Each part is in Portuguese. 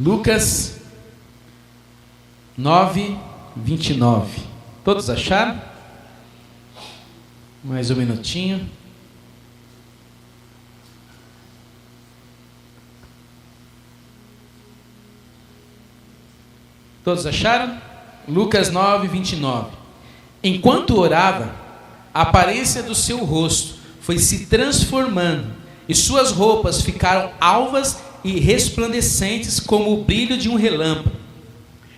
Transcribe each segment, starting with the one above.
Lucas 9:29. Todos acharam? Mais um minutinho. Todos acharam? Lucas 9:29. Enquanto orava, a aparência do seu rosto foi se transformando, e suas roupas ficaram alvas e resplandecentes como o brilho de um relâmpago.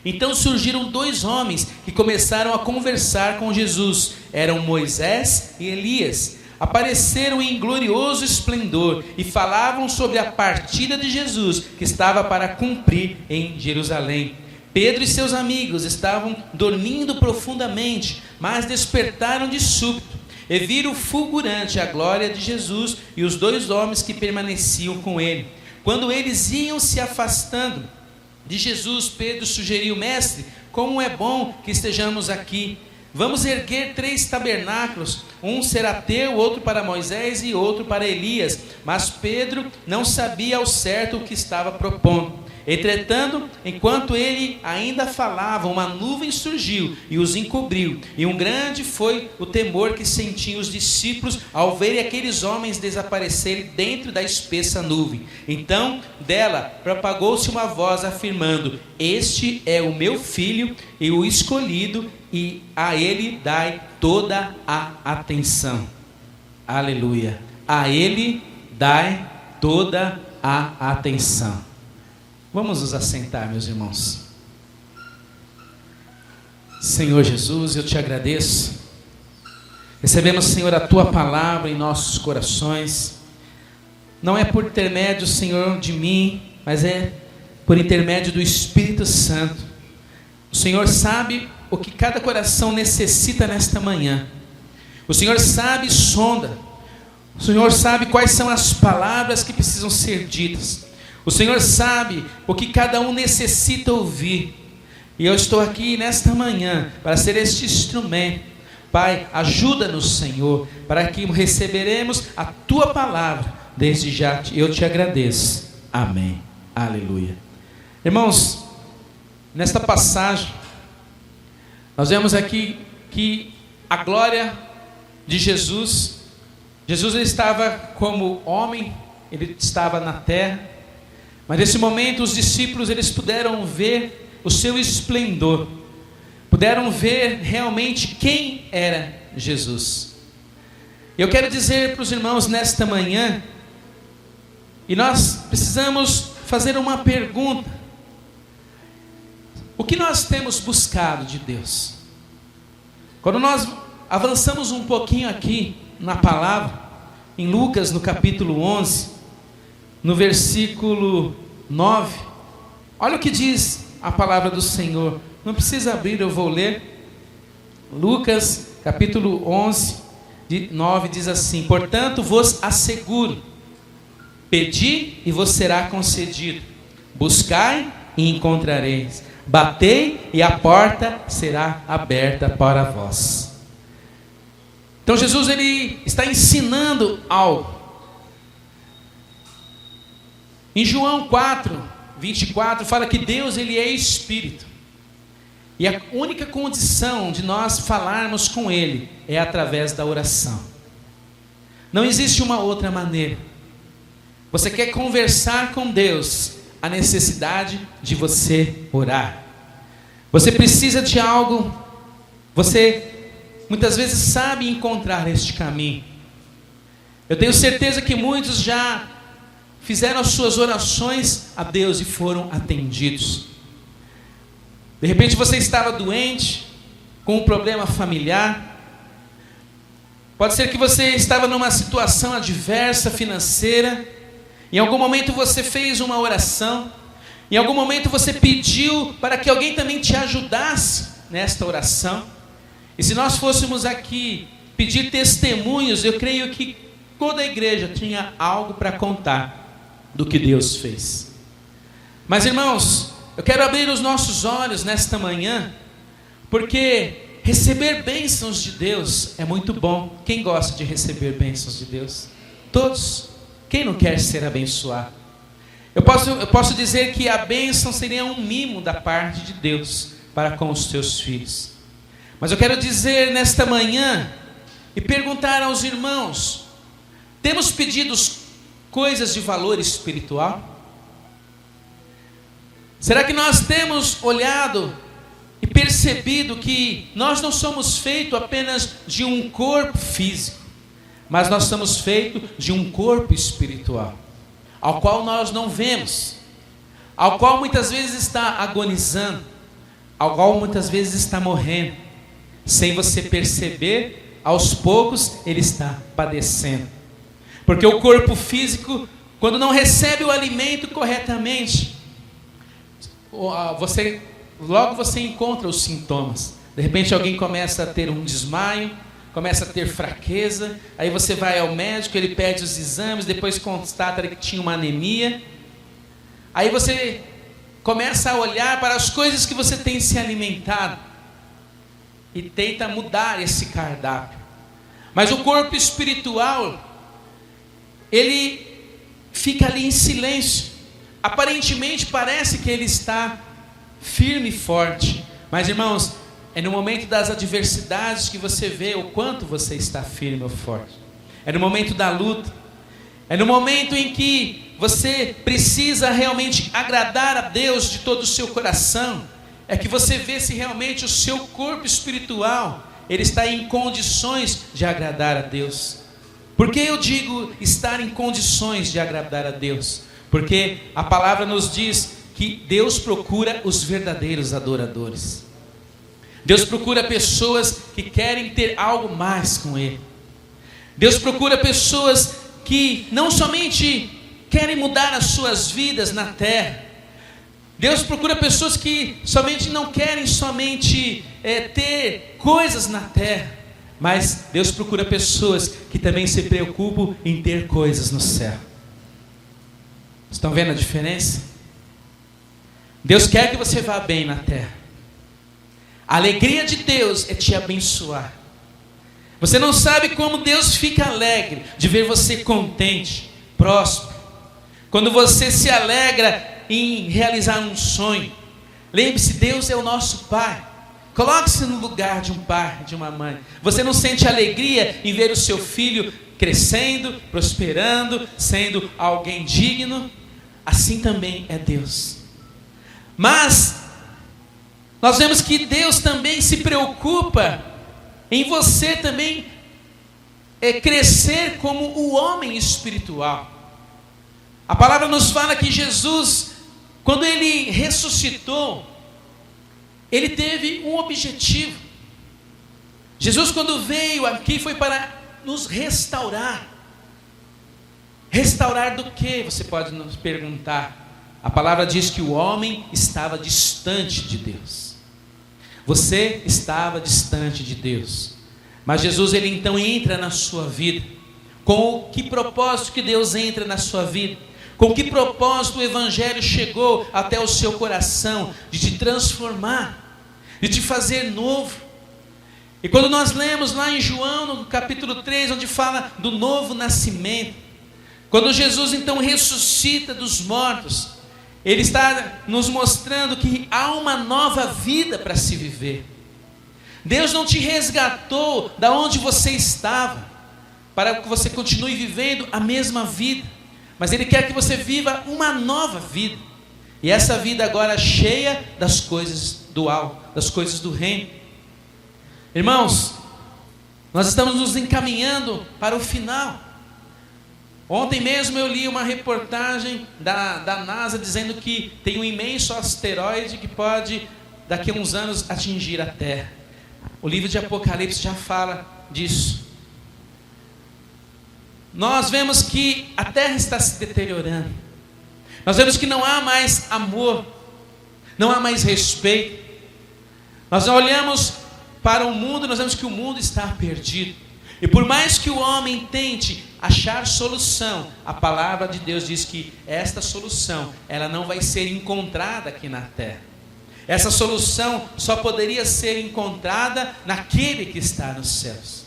Então surgiram dois homens que começaram a conversar com Jesus. Eram Moisés e Elias. Apareceram em glorioso esplendor e falavam sobre a partida de Jesus, que estava para cumprir em Jerusalém. Pedro e seus amigos estavam dormindo profundamente, mas despertaram de súbito e viram fulgurante a glória de Jesus e os dois homens que permaneciam com ele. Quando eles iam se afastando de Jesus, Pedro sugeriu: Mestre, como é bom que estejamos aqui. Vamos erguer 3 tabernáculos, um será teu, outro para Moisés e outro para Elias. Mas Pedro não sabia ao certo o que estava propondo. Entretanto, enquanto ele ainda falava, uma nuvem surgiu e os encobriu, e um grande foi o temor que sentiam os discípulos ao verem aqueles homens desaparecerem dentro da espessa nuvem. Então dela propagou-se uma voz afirmando: Este é o meu filho e o escolhido, e a ele dai toda a atenção. Aleluia. A ele dai toda a atenção. Vamos nos assentar, meus irmãos. Senhor Jesus, eu te agradeço. Recebemos, Senhor, a tua palavra em nossos corações. Não é por intermédio, Senhor, de mim, mas é por intermédio do Espírito Santo. O Senhor sabe o que cada coração necessita nesta manhã. O Senhor sabe e sonda. O Senhor sabe quais são as palavras que precisam ser ditas. O Senhor sabe o que cada um necessita ouvir. E eu estou aqui nesta manhã para ser este instrumento. Pai, ajuda-nos, Senhor, para que receberemos a tua palavra. Desde já eu te agradeço. Amém. Aleluia. Irmãos, nesta passagem, nós vemos aqui que a glória de Jesus, ele estava como homem, ele estava na terra. Mas nesse momento os discípulos eles puderam ver o seu esplendor, puderam ver realmente quem era Jesus. Eu quero dizer para os irmãos nesta manhã, e nós precisamos fazer uma pergunta: o que nós temos buscado de Deus? Quando nós avançamos um pouquinho aqui na palavra, em Lucas no capítulo 11, no versículo 9, olha o que diz a palavra do Senhor. Não precisa abrir, eu vou ler. Lucas capítulo 11, 9 diz assim: Portanto vos asseguro, pedi e vos será concedido, buscai e encontrareis, batei e a porta será aberta para vós. Então Jesus ele está ensinando algo. Em João 4:24 fala que Deus ele é Espírito. E a única condição de nós falarmos com Ele é através da oração. Não existe uma outra maneira. Você quer conversar com Deus, a necessidade de você orar. Você precisa de algo, você muitas vezes sabe encontrar este caminho. Eu tenho certeza que muitos já fizeram as suas orações a Deus e foram atendidos. De repente você estava doente, com um problema familiar. Pode ser que você estava numa situação adversa financeira. Em algum momento você fez uma oração. Em algum momento você pediu para que alguém também te ajudasse nesta oração. E se nós fôssemos aqui pedir testemunhos, eu creio que toda a igreja tinha algo para contar do que Deus fez. Mas irmãos, eu quero abrir os nossos olhos nesta manhã, porque receber bênçãos de Deus é muito bom. Quem gosta de receber bênçãos de Deus? Todos. Quem não quer ser abençoado? Eu posso dizer que a bênção seria um mimo da parte de Deus para com os seus filhos. Mas eu quero dizer nesta manhã e perguntar aos irmãos: temos pedido coisas de valor espiritual? Será que nós temos olhado e percebido que nós não somos feitos apenas de um corpo físico, mas nós somos feitos de um corpo espiritual, ao qual nós não vemos, ao qual muitas vezes está agonizando, ao qual muitas vezes está morrendo, sem você perceber, aos poucos ele está padecendo, porque o corpo físico, quando não recebe o alimento corretamente, logo você encontra os sintomas. De repente alguém começa a ter um desmaio, começa a ter fraqueza, aí você vai ao médico, ele pede os exames, depois constata que tinha uma anemia, aí você começa a olhar para as coisas que você tem se alimentado e tenta mudar esse cardápio. Mas o corpo espiritual, ele fica ali em silêncio. Aparentemente parece que ele está firme e forte, mas irmãos, é no momento das adversidades que você vê o quanto você está firme ou forte. É no momento da luta, é no momento em que você precisa realmente agradar a Deus de todo o seu coração, é que você vê se realmente o seu corpo espiritual, ele está em condições de agradar a Deus. Por que eu digo estar em condições de agradar a Deus? Porque a palavra nos diz que Deus procura os verdadeiros adoradores. Deus procura pessoas que querem ter algo mais com Ele. Deus procura pessoas que não somente querem mudar as suas vidas na terra. Deus procura pessoas que não querem somente ter coisas na terra, mas Deus procura pessoas que também se preocupam em ter coisas no céu. Estão vendo a diferença? Deus quer que você vá bem na terra. A alegria de Deus é te abençoar. Você não sabe como Deus fica alegre de ver você contente, próspero. Quando você se alegra em realizar um sonho. Lembre-se, Deus é o nosso Pai. Coloque-se no lugar de um pai, de uma mãe. Você não sente alegria em ver o seu filho crescendo, prosperando, sendo alguém digno? Assim também é Deus. Mas nós vemos que Deus também se preocupa em você também crescer como o homem espiritual. A palavra nos fala que Jesus, quando Ele ressuscitou, Ele teve um objetivo. Jesus, quando veio aqui, foi para nos restaurar. Restaurar do que? Você pode nos perguntar. A palavra diz que o homem estava distante de Deus. Você estava distante de Deus. Mas Jesus, Ele então entra na sua vida. Com que propósito que Deus entra na sua vida? Com que propósito o Evangelho chegou até o seu coração? De te transformar, de te fazer novo. E quando nós lemos lá em João, no capítulo 3, onde fala do novo nascimento, quando Jesus então ressuscita dos mortos, Ele está nos mostrando que há uma nova vida para se viver. Deus não te resgatou da onde você estava, para que você continue vivendo a mesma vida, mas Ele quer que você viva uma nova vida, e essa vida agora cheia das coisas do alto, das coisas do reino. Irmãos, nós estamos nos encaminhando para o final. Ontem mesmo eu li uma reportagem da NASA dizendo que tem um imenso asteroide que pode, daqui a uns anos, atingir a Terra. O livro de Apocalipse já fala disso. Nós vemos que a Terra está se deteriorando. Nós vemos que não há mais amor, não há mais respeito. Nós olhamos para o mundo, nós vemos que o mundo está perdido. E por mais que o homem tente achar solução, a palavra de Deus diz que esta solução, ela não vai ser encontrada aqui na terra. Essa solução só poderia ser encontrada naquele que está nos céus.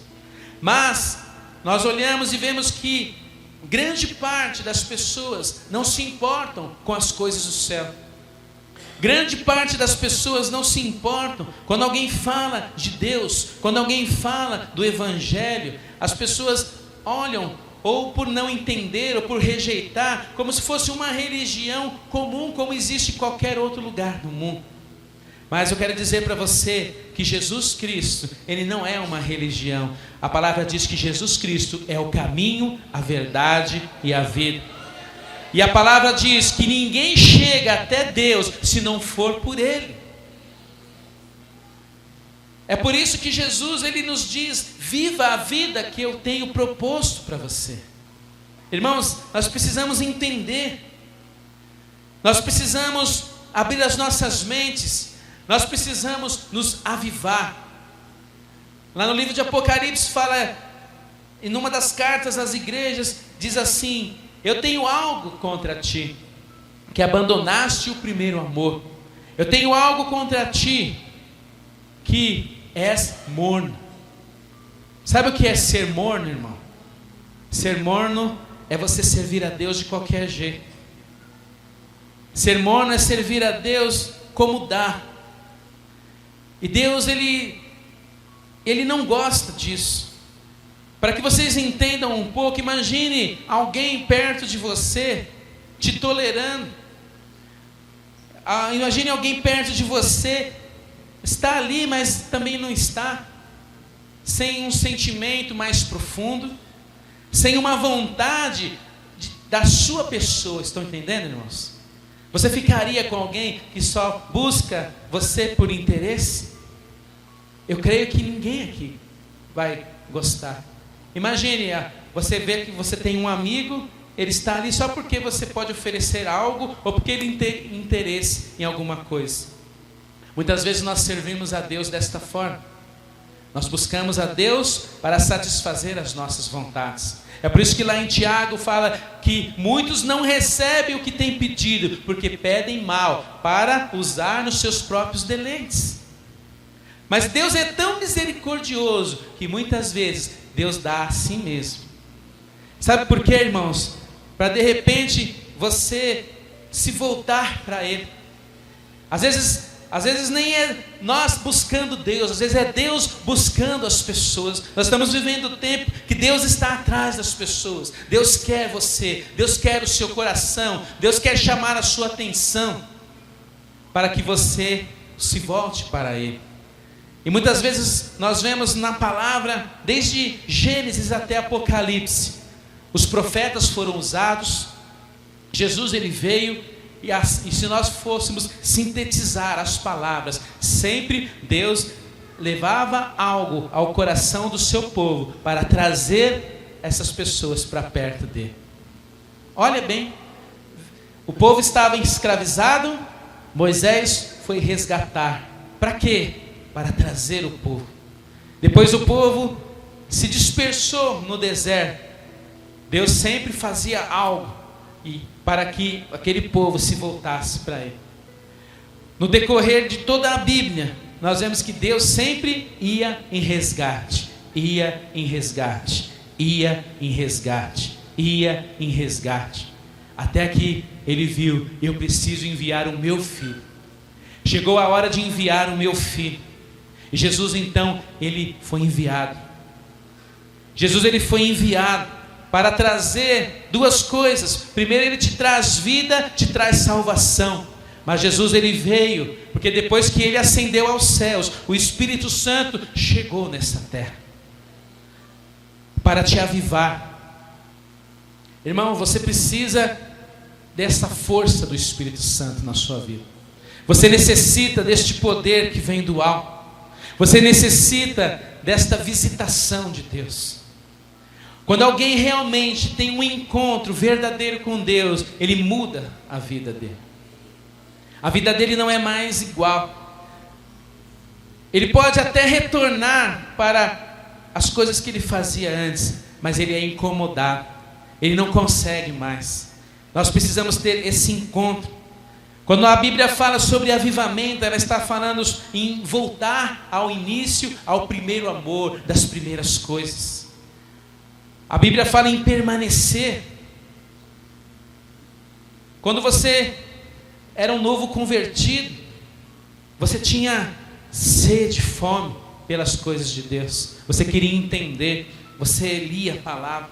Mas nós olhamos e vemos que Grande parte das pessoas não se importam com as coisas do céu. Grande parte das pessoas não se importam quando alguém fala de Deus, quando alguém fala do Evangelho. As pessoas olham, ou por não entender, ou por rejeitar, como se fosse uma religião comum, como existe em qualquer outro lugar do mundo. Mas eu quero dizer para você que Jesus Cristo, Ele não é uma religião. A palavra diz que Jesus Cristo é o caminho, a verdade e a vida. E a palavra diz que ninguém chega até Deus se não for por Ele. É por isso que Jesus, Ele nos diz: viva a vida que eu tenho proposto para você. Irmãos, nós precisamos entender, nós precisamos abrir as nossas mentes, nós precisamos nos avivar. Lá no livro de Apocalipse fala, em uma das cartas às igrejas, diz assim: eu tenho algo contra ti, que abandonaste o primeiro amor. Eu tenho algo contra ti, que és morno. Sabe o que é ser morno, irmão? Ser morno é você servir a Deus de qualquer jeito. Ser morno é servir a Deus como dá. E Deus, Ele não gosta disso. Para que vocês entendam um pouco, imagine alguém perto de você te tolerando. Imagine alguém perto de você, está ali, mas também não está, sem um sentimento mais profundo, sem uma vontade da sua pessoa. Estão entendendo, irmãos? Você ficaria com alguém que só busca você por interesse? Eu creio que ninguém aqui vai gostar. Imagine, você vê que você tem um amigo, ele está ali só porque você pode oferecer algo, ou porque ele tem interesse em alguma coisa. Muitas vezes nós servimos a Deus desta forma. Nós buscamos a Deus para satisfazer as nossas vontades. É por isso que lá em Tiago fala que muitos não recebem o que têm pedido, porque pedem mal, para usar nos seus próprios deleites. Mas Deus é tão misericordioso, que muitas vezes Deus dá a si mesmo. Sabe por quê, irmãos? Para de repente você se voltar para Ele. Às vezes nem é nós buscando Deus, às vezes é Deus buscando as pessoas. Nós estamos vivendo o tempo que Deus está atrás das pessoas. Deus quer você, Deus quer o seu coração, Deus quer chamar a sua atenção, para que você se volte para Ele. E muitas vezes nós vemos na palavra, desde Gênesis até Apocalipse, os profetas foram usados, Jesus ele veio, e se nós fôssemos sintetizar as palavras, sempre Deus levava algo ao coração do seu povo, para trazer essas pessoas para perto dele. Olha bem, o povo estava escravizado, Moisés foi resgatar. Para quê? Para trazer o povo. Depois o povo se dispersou no deserto. Deus sempre fazia algo para que aquele povo se voltasse para Ele. No decorrer de toda a Bíblia, nós vemos que Deus sempre ia em resgate, ia em resgate, ia em resgate, ia em resgate, até que Ele viu: eu preciso enviar o meu filho. Chegou a hora de enviar o meu filho. E Jesus então, Ele foi enviado. Jesus ele foi enviado para trazer duas coisas. Primeiro, Ele te traz vida, te traz salvação. Mas Jesus ele veio, porque depois que Ele ascendeu aos céus, o Espírito Santo chegou nessa terra, para te avivar. Irmão, você precisa dessa força do Espírito Santo na sua vida. Você necessita deste poder que vem do alto. Você necessita desta visitação de Deus. Quando alguém realmente tem um encontro verdadeiro com Deus, ele muda a vida dele. A vida dele não é mais igual. Ele pode até retornar para as coisas que ele fazia antes, mas ele é incomodado. Ele não consegue mais. Nós precisamos ter esse encontro. Quando a Bíblia fala sobre avivamento, ela está falando em voltar ao início, ao primeiro amor, das primeiras coisas. A Bíblia fala em permanecer. Quando você era um novo convertido, você tinha sede, fome pelas coisas de Deus. Você queria entender, você lia a palavra.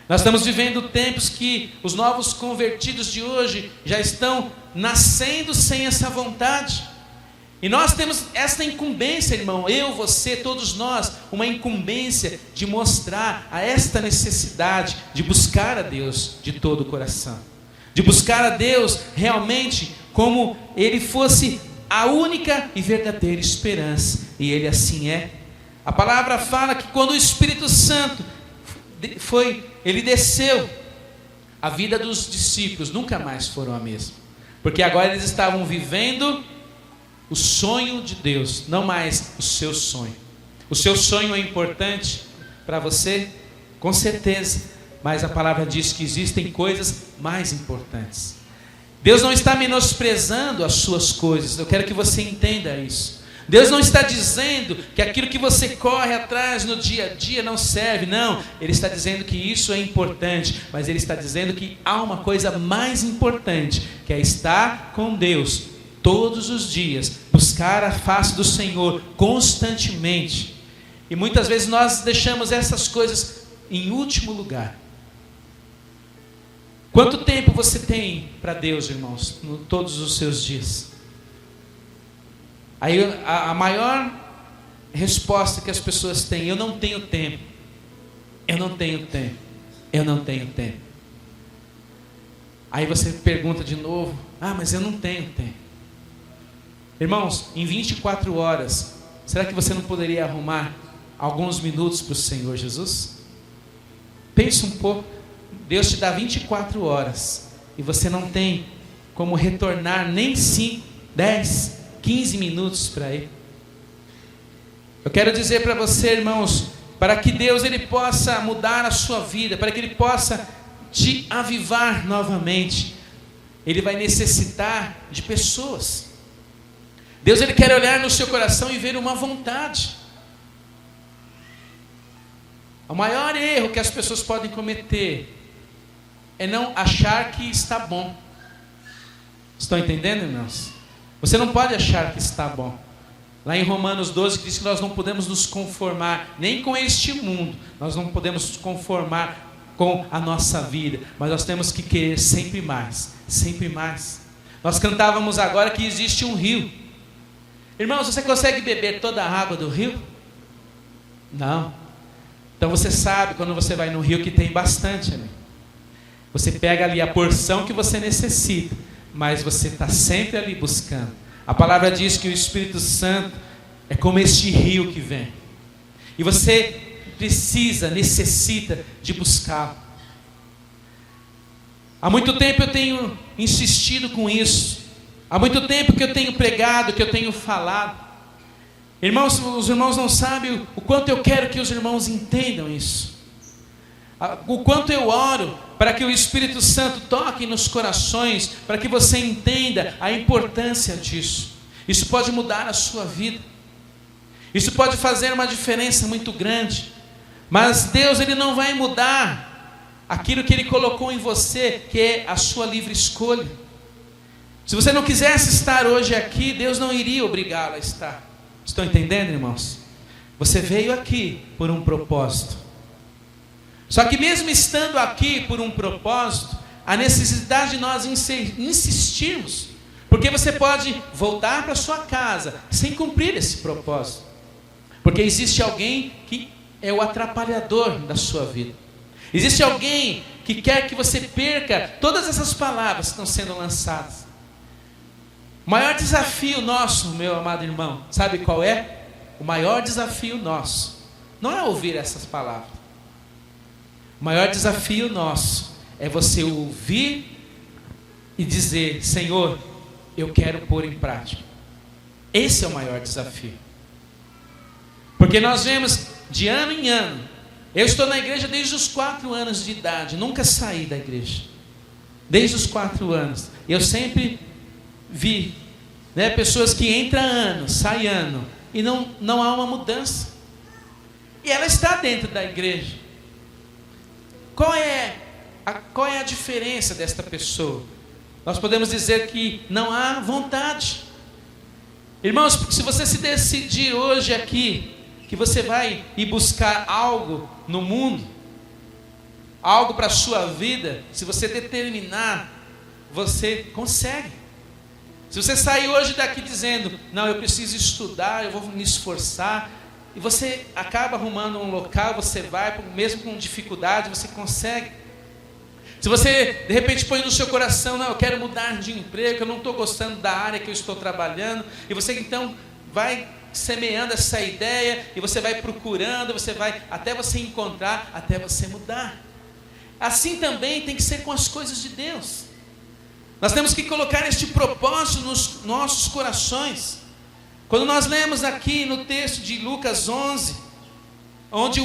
Nós estamos vivendo tempos que os novos convertidos de hoje já estão nascendo sem essa vontade. E nós temos essa incumbência, irmão, eu, você, todos nós, uma incumbência de mostrar a esta necessidade de buscar a Deus de todo o coração. De buscar a Deus realmente como Ele fosse a única e verdadeira esperança. E Ele assim é. A palavra fala que quando o Espírito Santo Ele desceu, a vida dos discípulos nunca mais foram a mesma. Porque agora eles estavam vivendo o sonho de Deus, não mais o seu sonho. O seu sonho é importante para você? Com certeza. Mas a palavra diz que existem coisas mais importantes. Deus não está menosprezando as suas coisas. Eu quero que você entenda isso. Deus não está dizendo que aquilo que você corre atrás no dia a dia não serve. Não, Ele está dizendo que isso é importante. Mas Ele está dizendo que há uma coisa mais importante, que é estar com Deus todos os dias, buscar a face do Senhor constantemente. E muitas vezes nós deixamos essas coisas em último lugar. Quanto tempo você tem para Deus, irmãos, todos os seus dias? Aí a maior resposta que as pessoas têm: eu não tenho tempo, eu não tenho tempo, eu não tenho tempo. Aí você pergunta de novo: mas eu não tenho tempo. Irmãos, em 24 horas, será que você não poderia arrumar alguns minutos para o Senhor Jesus? Pense um pouco. Deus te dá 24 horas e você não tem como retornar nem 5, 10, 15 minutos para Ele. Eu quero dizer para você, irmãos, para que Deus Ele possa mudar a sua vida, para que Ele possa te avivar novamente, Ele vai necessitar de pessoas. Deus Ele quer olhar no seu coração e ver uma vontade. O maior erro que as pessoas podem cometer é não achar que está bom. Estão entendendo, irmãos? Você não pode achar que está bom. Lá em Romanos 12 diz que nós não podemos nos conformar nem com este mundo. Nós não podemos nos conformar com a nossa vida, mas nós temos que querer sempre mais, sempre mais. Nós cantávamos agora que existe um rio. Irmãos, você consegue beber toda a água do rio? Não. Então você sabe quando você vai no rio que tem bastante ali. Você pega ali a porção que você necessita, mas você está sempre ali buscando. A palavra diz que o Espírito Santo é como este rio que vem. E você necessita de buscá-lo. Há muito tempo eu tenho insistido com isso. Há muito tempo que eu tenho pregado, que eu tenho falado. Irmãos, os irmãos não sabem o quanto eu quero que os irmãos entendam isso. O quanto eu oro para que o Espírito Santo toque nos corações, para que você entenda a importância disso. Isso pode mudar a sua vida. Isso pode fazer uma diferença muito grande. Mas Deus Ele não vai mudar aquilo que Ele colocou em você, que é a sua livre escolha. Se você não quisesse estar hoje aqui, Deus não iria obrigá-lo a estar. Estão entendendo, irmãos? Você veio aqui por um propósito. Só que mesmo estando aqui por um propósito, a necessidade de nós insistirmos, porque você pode voltar para sua casa sem cumprir esse propósito, porque existe alguém que é o atrapalhador da sua vida. Existe alguém que quer que você perca todas essas palavras que estão sendo lançadas. O maior desafio nosso, meu amado irmão, sabe qual é? O maior desafio nosso não é ouvir essas palavras. O maior desafio nosso é você ouvir e dizer: Senhor, eu quero pôr em prática. Esse é o maior desafio. Porque nós vemos de ano em ano. Eu estou na igreja desde os 4 anos de idade, nunca saí da igreja. Desde os 4 anos. Eu sempre vi, pessoas que entram ano, saem ano, e não há uma mudança. E ela está dentro da igreja. Qual é a diferença desta pessoa? Nós podemos dizer que não há vontade. Irmãos, porque se você se decidir hoje aqui, que você vai ir buscar algo no mundo, algo para a sua vida, se você determinar, você consegue. Se você sair hoje daqui dizendo, não, eu preciso estudar, eu vou me esforçar, e você acaba arrumando um local, você vai, mesmo com dificuldade, você consegue. Se você de repente põe no seu coração, não, eu quero mudar de emprego, eu não estou gostando da área que eu estou trabalhando, e você então vai semeando essa ideia, e você vai procurando, você vai até você encontrar, até você mudar. Assim também tem que ser com as coisas de Deus. Nós temos que colocar este propósito nos nossos corações. Quando nós lemos aqui no texto de Lucas 11, onde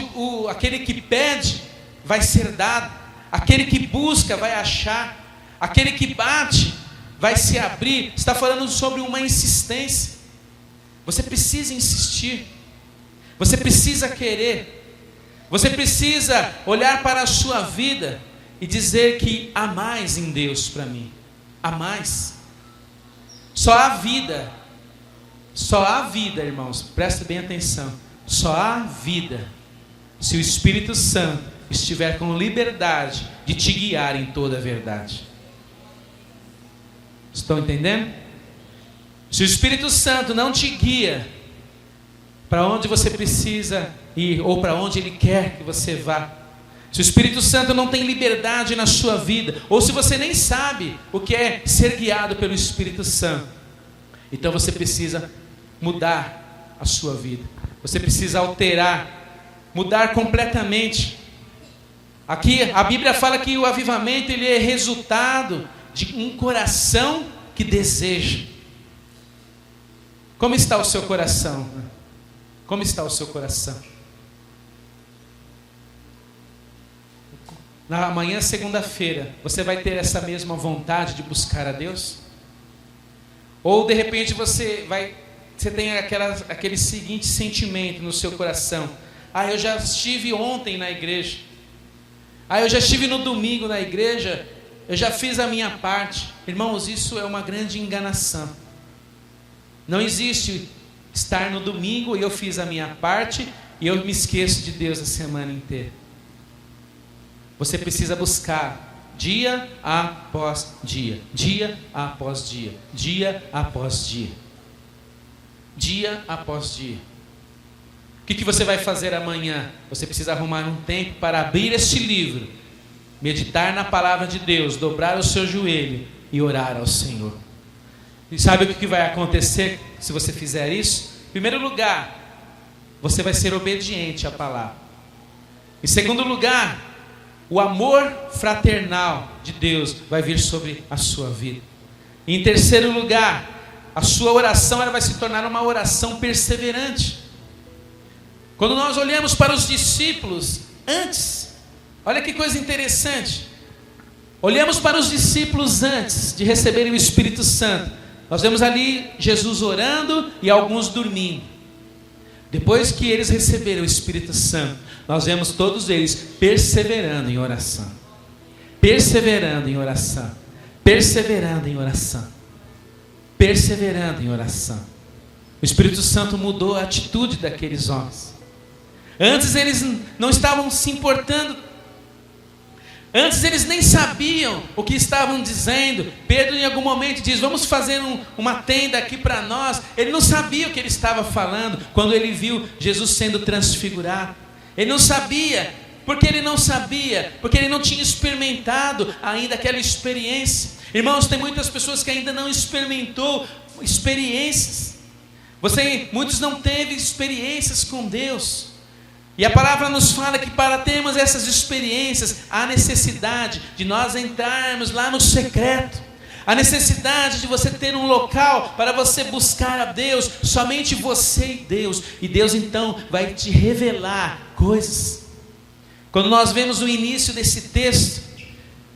aquele que pede vai ser dado, aquele que busca vai achar, aquele que bate vai se abrir, está falando sobre uma insistência. Você precisa insistir, você precisa querer, você precisa olhar para a sua vida e dizer que há mais em Deus para mim, há mais. Só há vida, irmãos, presta bem atenção, só há vida se o Espírito Santo estiver com liberdade de te guiar em toda a verdade. Estão entendendo? Se o Espírito Santo não te guia para onde você precisa ir, ou para onde Ele quer que você vá, se o Espírito Santo não tem liberdade na sua vida, ou se você nem sabe o que é ser guiado pelo Espírito Santo, então você precisa mudar a sua vida, você precisa alterar, mudar completamente. Aqui a Bíblia fala que o avivamento ele é resultado de um coração que deseja. Como está o seu coração? Como está o seu coração? Na manhã, segunda-feira, você vai ter essa mesma vontade de buscar a Deus? Ou de repente você tem aquele seguinte sentimento no seu coração: ah, eu já estive ontem na igreja, ah, eu já estive no domingo na igreja, eu já fiz a minha parte. Irmãos, isso é uma grande enganação. Não existe estar no domingo e eu fiz a minha parte e eu me esqueço de Deus a semana inteira. Você precisa buscar dia após dia, dia após dia, dia após dia, dia após dia. O que você vai fazer amanhã? Você precisa arrumar um tempo para abrir este livro, meditar na palavra de Deus, dobrar o seu joelho e orar ao Senhor. E sabe o que vai acontecer se você fizer isso? Em primeiro lugar, você vai ser obediente à palavra. Em segundo lugar, o amor fraternal de Deus vai vir sobre a sua vida. E em terceiro lugar, a sua oração ela vai se tornar uma oração perseverante. Quando nós olhamos para os discípulos antes, olha que coisa interessante. Olhamos para os discípulos antes de receberem o Espírito Santo. Nós vemos ali Jesus orando e alguns dormindo. Depois que eles receberam o Espírito Santo, nós vemos todos eles perseverando em oração. Perseverando em oração. Perseverando em oração. Perseverando em oração. O Espírito Santo mudou a atitude daqueles homens. Antes eles não estavam se importando. Antes eles nem sabiam o que estavam dizendo. Pedro em algum momento diz: vamos fazer uma tenda aqui para nós. Ele não sabia o que ele estava falando quando ele viu Jesus sendo transfigurado. Ele não sabia. Porque ele não sabia, porque ele não tinha experimentado ainda aquela experiência. Irmãos, tem muitas pessoas que ainda não experimentou experiências. Muitos não teve experiências com Deus. E a palavra nos fala que para termos essas experiências, há necessidade de nós entrarmos lá no secreto. A necessidade de você ter um local para você buscar a Deus, somente você e Deus. E Deus então vai te revelar coisas. Quando nós vemos o início desse texto,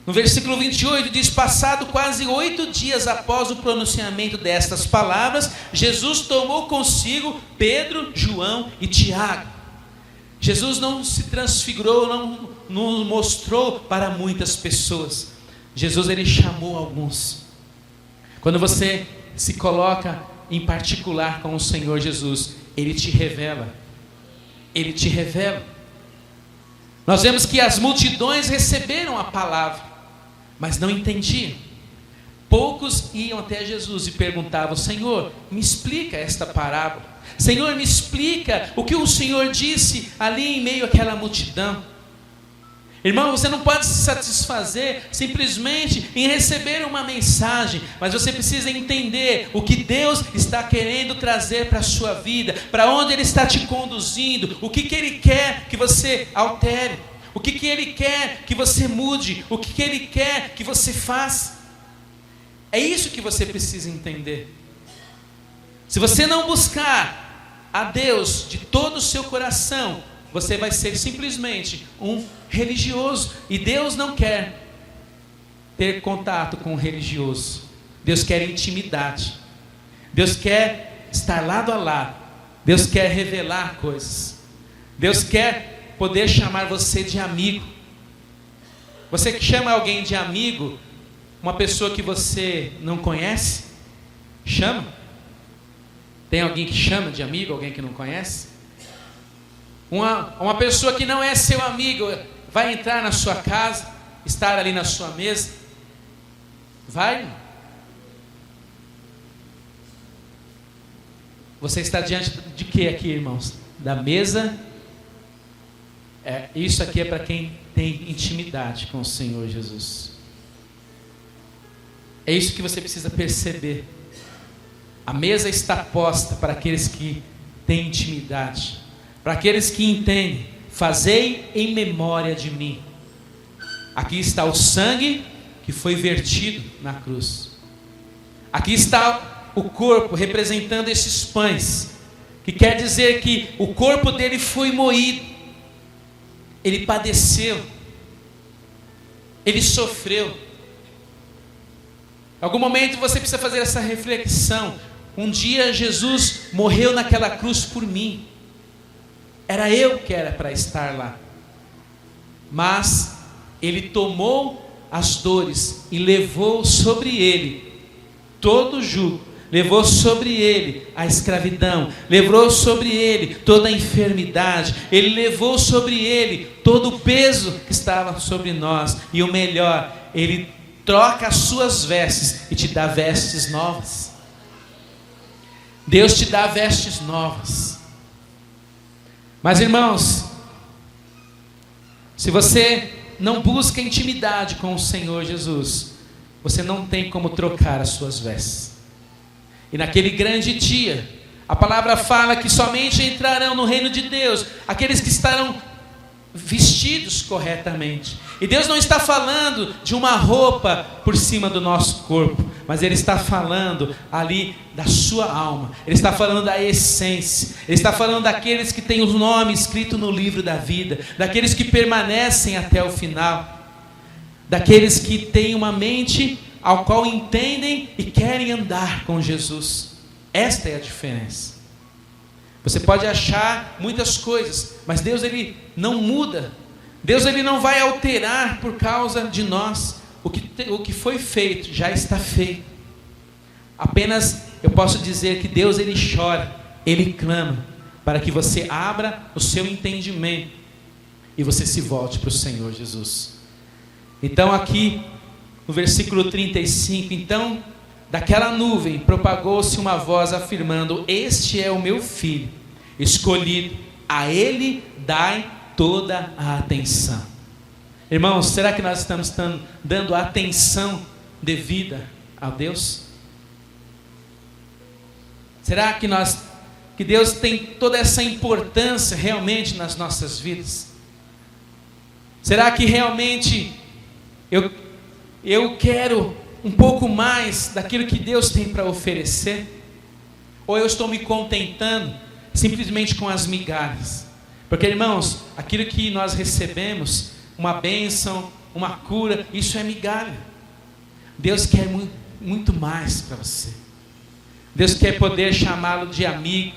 no versículo 28 diz: passado quase 8 dias após o pronunciamento destas palavras, Jesus tomou consigo Pedro, João e Tiago. Jesus não se transfigurou, não mostrou para muitas pessoas. Jesus ele chamou alguns. Quando você se coloca em particular com o Senhor Jesus, Ele te revela. Ele te revela. Nós vemos que as multidões receberam a palavra, mas não entendiam. Poucos iam até Jesus e perguntavam: Senhor, me explica esta parábola. Senhor, me explica o que o Senhor disse ali em meio àquela multidão. Irmão, você não pode se satisfazer simplesmente em receber uma mensagem, mas você precisa entender o que Deus está querendo trazer para a sua vida, para onde Ele está te conduzindo, o que Ele quer que você altere, o que Ele quer que você mude, o que Ele quer que você faça. É isso que você precisa entender. Se você não buscar a Deus de todo o seu coração, você vai ser simplesmente um religioso. E Deus não quer ter contato com o religioso. Deus quer intimidade. Deus quer estar lado a lado. Deus quer revelar coisas. Deus quer poder chamar você de amigo. Você que chama alguém de amigo, uma pessoa que você não conhece, chama? Tem alguém que chama de amigo, alguém que não conhece? Uma pessoa que não é seu amigo vai entrar na sua casa, estar ali na sua mesa? Vai? Você está diante de quê aqui, irmãos? Da mesa? Isso aqui é para quem tem intimidade com o Senhor Jesus. É isso que você precisa perceber. A mesa está posta para aqueles que têm intimidade, para aqueles que entendem: fazei em memória de mim. Aqui está o sangue que foi vertido na cruz. Aqui está o corpo representando esses pães, que quer dizer que o corpo dele foi moído, ele padeceu, ele sofreu. Em algum momento você precisa fazer essa reflexão: um dia Jesus morreu naquela cruz por mim. Era eu que era para estar lá, mas Ele tomou as dores e levou sobre Ele todo o jugo, levou sobre Ele a escravidão, levou sobre Ele toda a enfermidade, Ele levou sobre Ele todo o peso que estava sobre nós, e o melhor, Ele troca as suas vestes e te dá vestes novas. Deus te dá vestes novas. Mas, irmãos, se você não busca intimidade com o Senhor Jesus, você não tem como trocar as suas vestes. E naquele grande dia, a palavra fala que somente entrarão no reino de Deus aqueles que estarão vestidos corretamente. E Deus não está falando de uma roupa por cima do nosso corpo, mas Ele está falando ali da sua alma. Ele está falando da essência. Ele está falando daqueles que têm o nome escrito no livro da vida, daqueles que permanecem até o final, daqueles que têm uma mente ao qual entendem e querem andar com Jesus. Esta é a diferença. Você pode achar muitas coisas, mas Deus, Ele não muda. Deus, Ele não vai alterar por causa de nós. O que foi feito já está feito. Apenas eu posso dizer que Deus, Ele chora, Ele clama para que você abra o seu entendimento e você se volte para o Senhor Jesus. Então aqui no versículo 35, então daquela nuvem propagou-se uma voz afirmando: este é o meu filho escolhido, a Ele dai toda a atenção. Irmãos, será que nós estamos dando a atenção devida a Deus? Será que Deus tem toda essa importância realmente nas nossas vidas? Será que realmente eu quero um pouco mais daquilo que Deus tem para oferecer? Ou eu estou me contentando simplesmente com as migalhas? Porque, irmãos, aquilo que nós recebemos, uma bênção, uma cura, isso é migalha. Deus quer muito mais para você. Deus quer poder chamá-lo de amigo,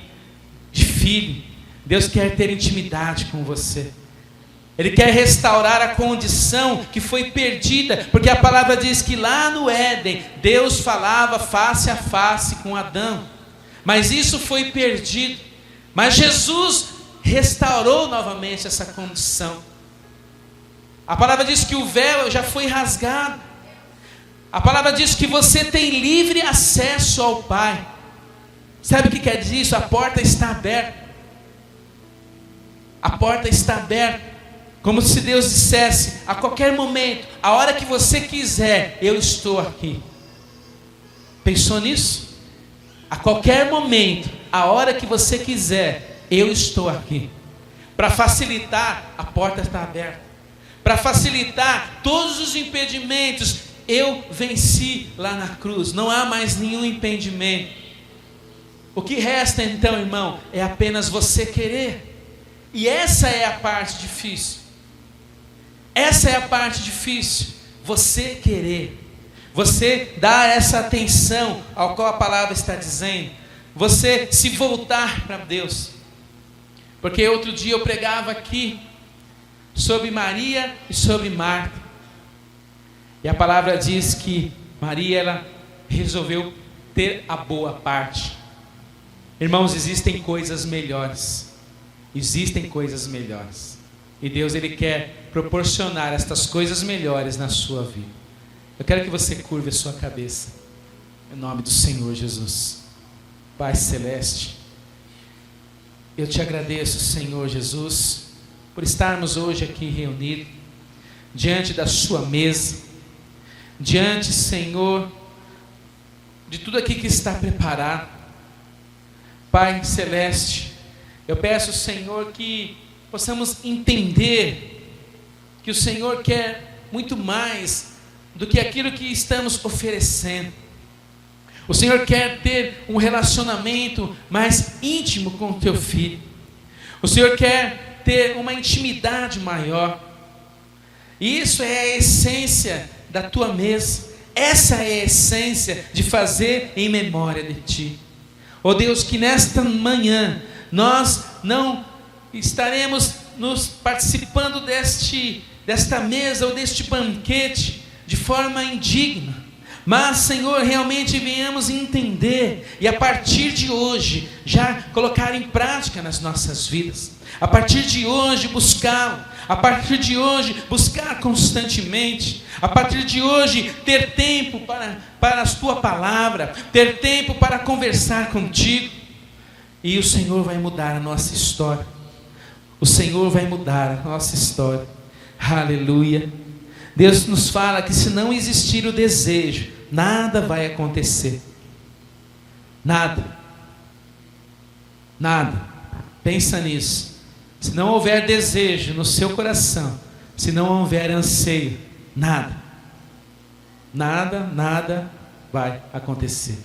de filho. Deus quer ter intimidade com você. Ele quer restaurar a condição que foi perdida, porque a palavra diz que lá no Éden, Deus falava face a face com Adão, mas isso foi perdido. Mas Jesus restaurou novamente essa condição. A palavra diz que o véu já foi rasgado. A palavra diz que você tem livre acesso ao Pai. Sabe o que quer dizer isso? A porta está aberta. A porta está aberta. Como se Deus dissesse: a qualquer momento, a hora que você quiser, eu estou aqui. Pensou nisso? A qualquer momento, a hora que você quiser, eu estou aqui. Para facilitar, a porta está aberta. Para facilitar todos os impedimentos, eu venci lá na cruz. Não há mais nenhum impedimento. O que resta então, irmão, é apenas você querer. E essa é a parte difícil. Essa é a parte difícil. Você querer. Você dar essa atenção ao qual a palavra está dizendo. Você se voltar para Deus. Porque outro dia eu pregava aqui sobre Maria e sobre Marta. E a palavra diz que Maria, ela resolveu ter a boa parte. Irmãos, existem coisas melhores. Existem coisas melhores. E Deus, Ele quer proporcionar estas coisas melhores na sua vida. Eu quero que você curve a sua cabeça. Em nome do Senhor Jesus. Pai Celeste, eu te agradeço, Senhor Jesus, por estarmos hoje aqui reunidos, diante da sua mesa, diante, Senhor, de tudo aqui que está preparado. Pai Celeste, eu peço, Senhor, que possamos entender que o Senhor quer muito mais do que aquilo que estamos oferecendo. O Senhor quer ter um relacionamento mais íntimo com o teu filho. O Senhor quer ter uma intimidade maior. E isso é a essência da tua mesa. Essa é a essência de fazer em memória de ti. Ó Deus, que nesta manhã nós não estaremos nos participando desta mesa ou deste banquete de forma indigna, mas, Senhor, realmente venhamos entender e a partir de hoje já colocar em prática nas nossas vidas. A partir de hoje buscá-lo, a partir de hoje buscar constantemente, a partir de hoje ter tempo para a tua palavra, ter tempo para conversar contigo. E o Senhor vai mudar a nossa história. O Senhor vai mudar a nossa história. Aleluia. Deus nos fala que se não existir o desejo, nada vai acontecer. Nada. Nada. Pensa nisso. Se não houver desejo no seu coração, se não houver anseio, nada vai acontecer.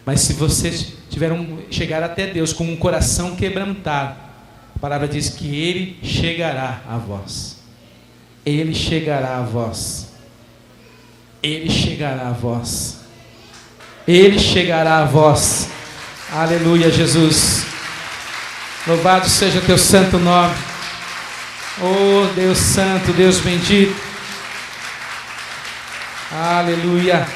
Mas se você chegar até Deus com um coração quebrantado, a palavra diz que Ele chegará a vós. Ele chegará a vós. Ele chegará a vós. Ele chegará a vós. Aleluia, Jesus. Louvado seja teu santo nome. Oh Deus santo, Deus bendito. Aleluia.